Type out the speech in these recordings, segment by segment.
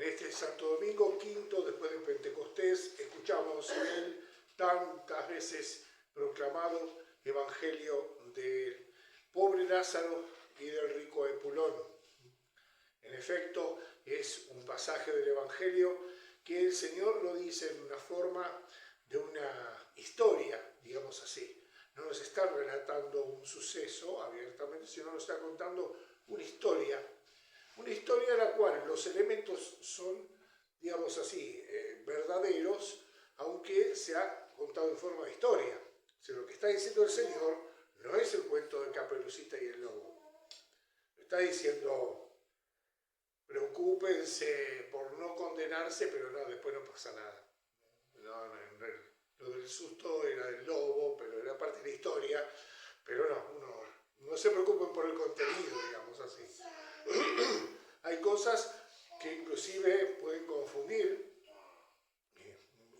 En este Santo Domingo quinto después de Pentecostés escuchamos el tantas veces proclamado Evangelio del pobre Lázaro y del rico Epulón. En efecto, es un pasaje del Evangelio que el Señor lo dice en una forma de una historia, digamos así. No nos está relatando un suceso abiertamente, sino nos está contando una historia en la cual los elementos son, digamos así, verdaderos, aunque se ha contado en forma de historia. O sea, lo que está diciendo el Señor no es el cuento de Caperucita y el lobo. Está diciendo, preocúpense por no condenarse, pero no, después no pasa nada. Lo del susto era del lobo, pero era parte de la historia, pero no se preocupen por el contenido, digamos así. Hay cosas que inclusive pueden confundir,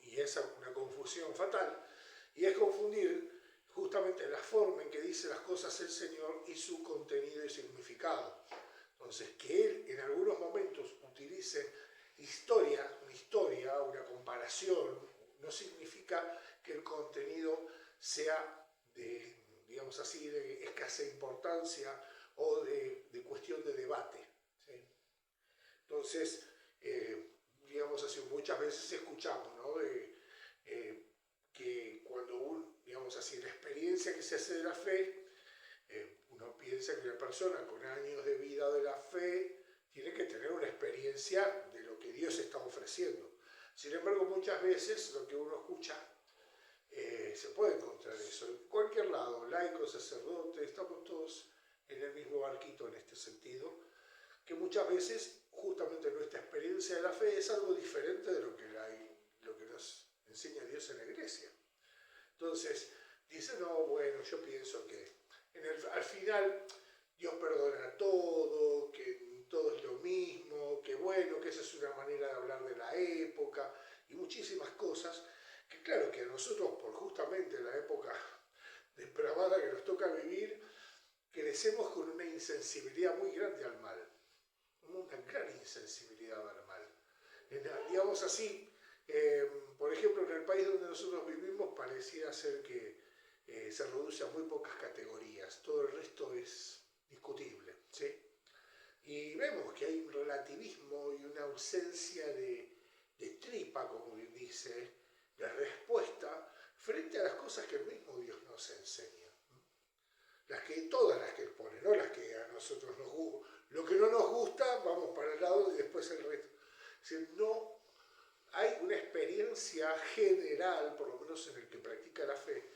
y es una confusión fatal, y es confundir justamente la forma en que dice las cosas el Señor y su contenido y significado. Entonces, que Él en algunos momentos utilice una historia, una comparación, no significa que el contenido sea de, digamos así, de escasa importancia o de cuestión de debate. ¿Sí? Entonces, digamos así, muchas veces escuchamos, ¿no? Que cuando digamos así, la experiencia que se hace de la fe, uno piensa que una persona con años de vida de la fe tiene que tener una experiencia de lo que Dios está ofreciendo. Sin embargo, muchas veces lo que uno escucha, se puede encontrar eso. En cualquier lado, laicos, sacerdotes, estamos todos en el mismo barquito en este sentido, que muchas veces justamente nuestra experiencia de la fe es algo diferente de lo que nos enseña Dios en la iglesia. Entonces, dice, no, bueno, yo pienso que al final Dios perdona todo, que todo es lo mismo, que bueno, que esa es una manera de hablar de la época y muchísimas cosas que claro que a nosotros por justamente la época depravada que nos toca vivir, crecemos con una insensibilidad muy grande al mal, una gran insensibilidad al mal. Digamos así, por ejemplo, en el país donde nosotros vivimos pareciera ser que se reduce a muy pocas categorías, todo el resto es discutible, ¿sí? Y vemos que hay un relativismo y una ausencia de tripa, como bien dice, de respuesta frente a las cosas que el mismo Dios nos enseña. Todas las que Él pone, no las que a nosotros nos gusta. Lo que no nos gusta, vamos para el lado y después el resto. Es decir, no hay una experiencia general, por lo menos en el que practica la fe,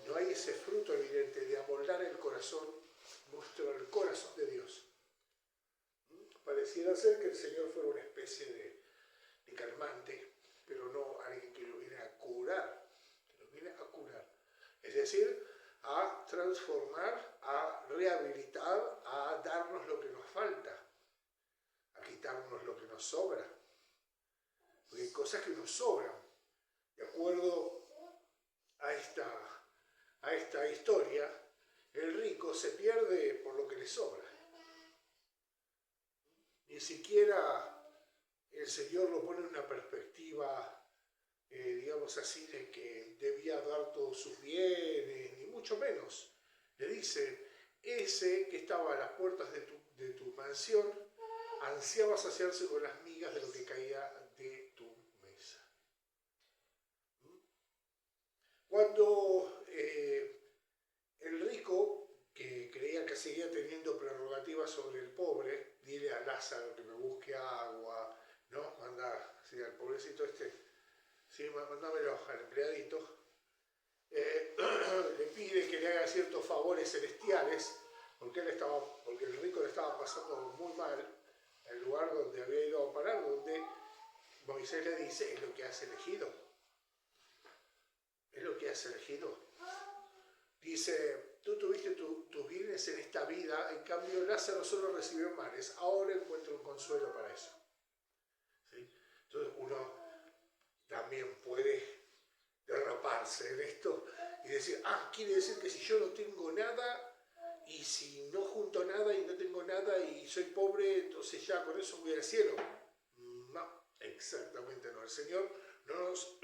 no hay ese fruto evidente de amoldar el corazón, el corazón de Dios. Pareciera ser que el Señor fuera una especie de calmante, pero no alguien que lo viene a curar, Es decir, a transformar, a rehabilitar, a darnos lo que nos falta, a quitarnos lo que nos sobra. Porque hay cosas que nos sobran. De acuerdo a esta historia, el rico se pierde por lo que le sobra. Ni siquiera el Señor lo pone en una perspectiva, digamos así, de que debía dar todos sus bienes, ni mucho menos. Le dice, ese que estaba a las puertas de tu mansión, ansiaba saciarse con las migas de lo que caía de tu mesa. Cuando el rico, que creía que seguía teniendo prerrogativas sobre el pobre, dile a Lázaro que me busque agua, ¿no? Manda, sí, al pobrecito sí, mándamelo al empleadito, le pide que le haga ciertos favores celestiales, porque el rico le estaba pasando muy mal, el lugar donde había ido a parar, donde Moisés le dice, es lo que has elegido. Es lo que has elegido. Dice, tú tuviste tus bienes en esta vida, en cambio Lázaro solo recibió males, ahora encuentra un consuelo para eso. ¿Sí? Entonces uno también puede derraparse en esto y decir, quiere decir que si yo no tengo nada, y si no junto nada y no tengo nada y soy pobre, entonces ya con eso voy al cielo. No, Exactamente no. El Señor no nos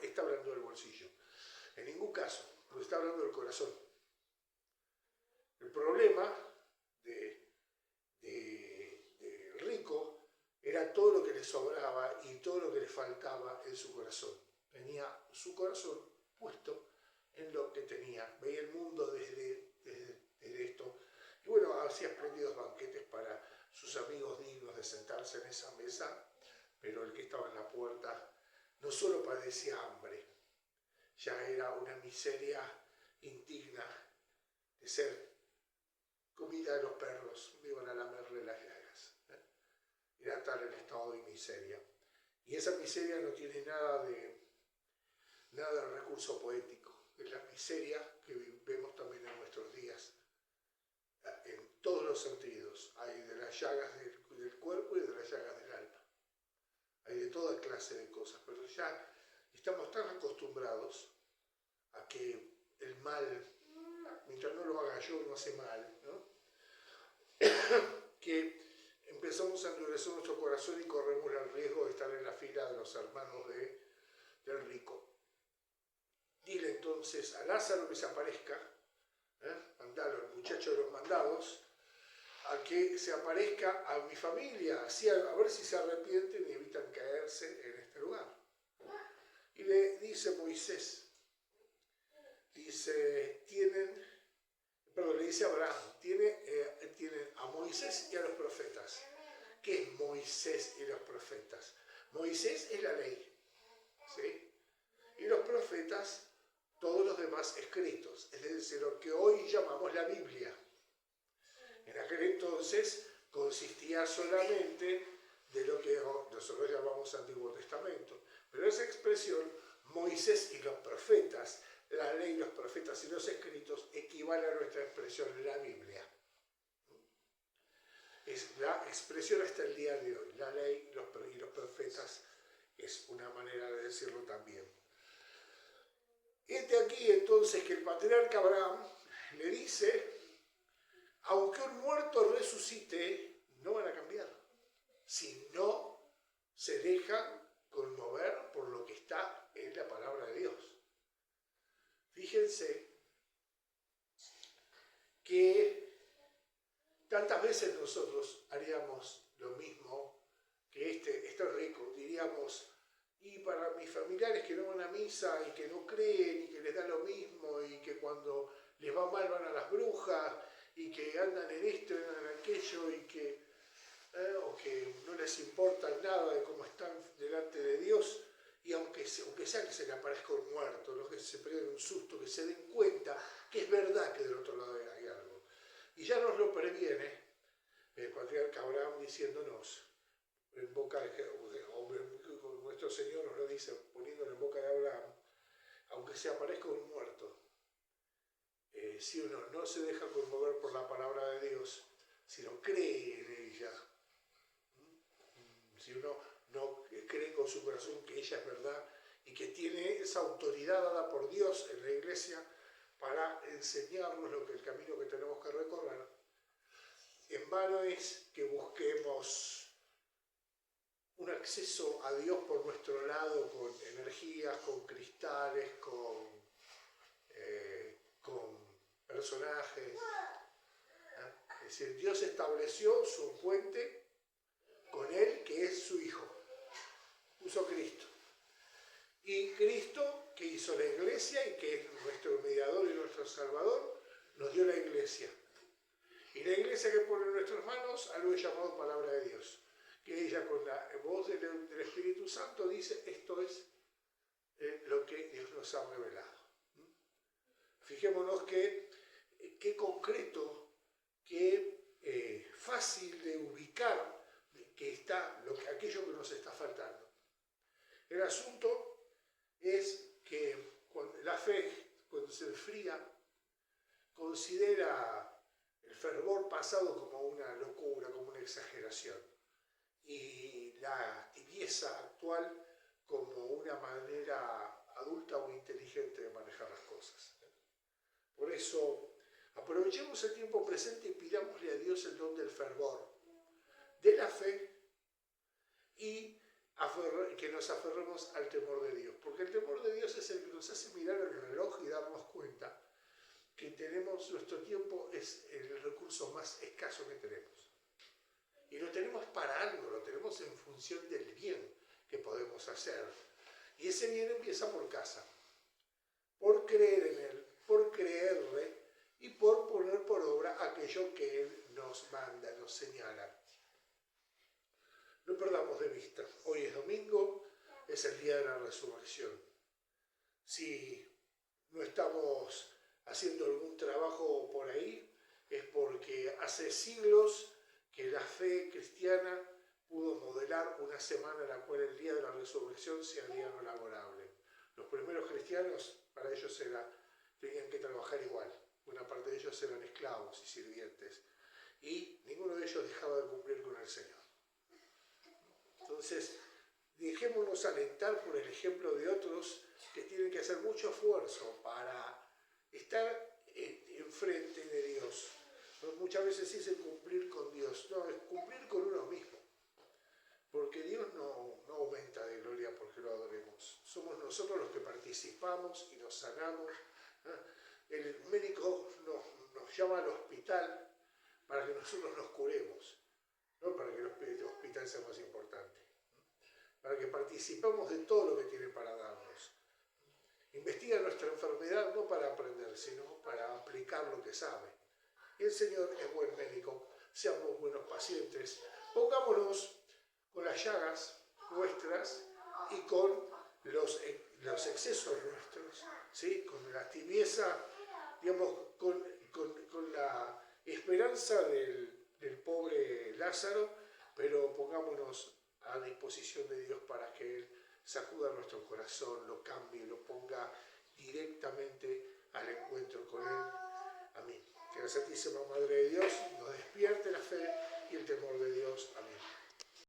está hablando del bolsillo. En ningún caso. Nos está hablando del corazón. El problema del rico era todo lo que le sobraba y todo lo que le faltaba en su corazón. Tenía su corazón puesto en lo que tenía. Veía el mundo desde esto. Y bueno, hacía espléndidos banquetes para sus amigos dignos de sentarse en esa mesa, pero el que estaba en la puerta no solo padecía hambre, ya era una miseria indigna de ser comida de los perros, me iban a lamerle las llagas. Era tal el estado de miseria. Y esa miseria no tiene nada de recurso poético. Es la miseria que vemos también en nuestros días, en todos los sentidos. Hay de las llagas del cuerpo y de las llagas del alma. Hay de toda clase de cosas, pero ya estamos tan acostumbrados a que el mal, mientras no lo haga yo, no hace mal, ¿no? Que empezamos a endurecer nuestro corazón y corremos el riesgo de estar en la fila de los hermanos del rico. Dile entonces a Lázaro que se aparezca, mandalo al muchacho de los mandados, a que se aparezca a mi familia, así a ver si se arrepienten y evitan caerse en este lugar. Y le dice Moisés, le dice a Abraham, tienen a Moisés y a los profetas. ¿Qué es Moisés y los profetas? Moisés es la ley, ¿sí? Y los profetas, todos los demás escritos, es decir, lo que hoy llamamos la Biblia. En aquel entonces consistía solamente de lo que nosotros llamamos Antiguo Testamento. Pero esa expresión, Moisés y los profetas, la ley, los profetas y los escritos, equivale a nuestra expresión en la Biblia. Es la expresión hasta el día de hoy. La ley y los profetas es una manera de decirlo también. Este aquí entonces que el patriarca Abraham le dice, aunque un muerto resucite, no van a cambiar, si no se dejan conmover por lo que está en la palabra de Dios. Fíjense que tantas veces nosotros haríamos lo mismo que este rico, diríamos, y para mis familiares que no van a misa y que no creen y que les da lo mismo y que cuando les va mal van a las brujas y que andan en esto, andan en aquello y que o que no les importa nada de cómo están delante de Dios, y aunque sea que se le aparezca un muerto, ¿no? Que se peguen un susto, que se den cuenta que es verdad que del otro lado hay algo. Y ya nos lo previene el patriarca Abraham diciéndonos, en boca nuestro Señor nos lo dice, poniéndolo en boca de Abraham, aunque se aparezca un muerto, si uno no se deja conmover por la palabra de Dios, si no cree en ella, si uno no cree con su corazón que ella es verdad y que tiene esa autoridad dada por Dios en la iglesia para enseñarnos el camino que tenemos que recorrer, en vano es que busquemos un acceso a Dios por nuestro lado con energías, con cristales, con personajes. Es decir, Dios estableció su puente con Él, que es su Hijo. Puso Cristo. Y Cristo, que hizo la iglesia y que es nuestro mediador y nuestro salvador, nos dio la iglesia. Y la iglesia que pone en nuestras manos, algo es llamado palabra de Dios. Que ella con la voz del Espíritu Santo dice, esto es lo que Dios nos ha revelado. Fijémonos qué concreto, qué fácil de ubicar que está aquello que nos está faltando. El asunto es que la fe, cuando se enfría, considera el fervor pasado como una locura, como una exageración, y la tibieza actual como una manera adulta o inteligente de manejar las cosas. Por eso, aprovechemos el tiempo presente y pidámosle a Dios el don del fervor, de la fe, y nos aferremos al temor de Dios, porque el temor de Dios es el que nos hace mirar el reloj y darnos cuenta que nuestro tiempo es el recurso más escaso que tenemos. Y lo tenemos para algo, lo tenemos en función del bien que podemos hacer. Y ese bien empieza por casa, por creer en Él, por creerle y por poner por obra aquello que Él nos manda, nos señala. No perdamos de vista, hoy es domingo, es el día de la resurrección. Si no estamos haciendo algún trabajo por ahí, es porque hace siglos que la fe cristiana pudo modelar una semana en la cual el día de la resurrección sea día no laborable. Los primeros cristianos, para ellos tenían que trabajar igual. Una parte de ellos eran esclavos y sirvientes. Y ninguno de ellos dejaba de cumplir con el Señor. Entonces, dejémonos alentar por el ejemplo de otros que tienen que hacer mucho esfuerzo para estar enfrente de Dios. Muchas veces dicen cumplir con Dios. No, es cumplir con uno mismo. Porque Dios no aumenta de gloria porque lo adoremos. Somos nosotros los que participamos y nos sanamos. El médico nos llama al hospital para que nosotros nos curemos, no para que el hospital sea más importante. Para que participamos de todo lo que tiene para darnos. Investiga nuestra enfermedad no para aprender, sino para aplicar lo que sabe. Y el Señor es buen médico, seamos buenos pacientes, pongámonos con las llagas nuestras y con los excesos nuestros, ¿sí? Con la tibieza, digamos, con la esperanza del pobre Lázaro, pero pongámonos a disposición de Dios para que Él sacuda nuestro corazón, lo cambie, lo ponga directamente al encuentro con Él. Amén. Que la Santísima Madre de Dios nos despierte la fe y el temor de Dios. Amén.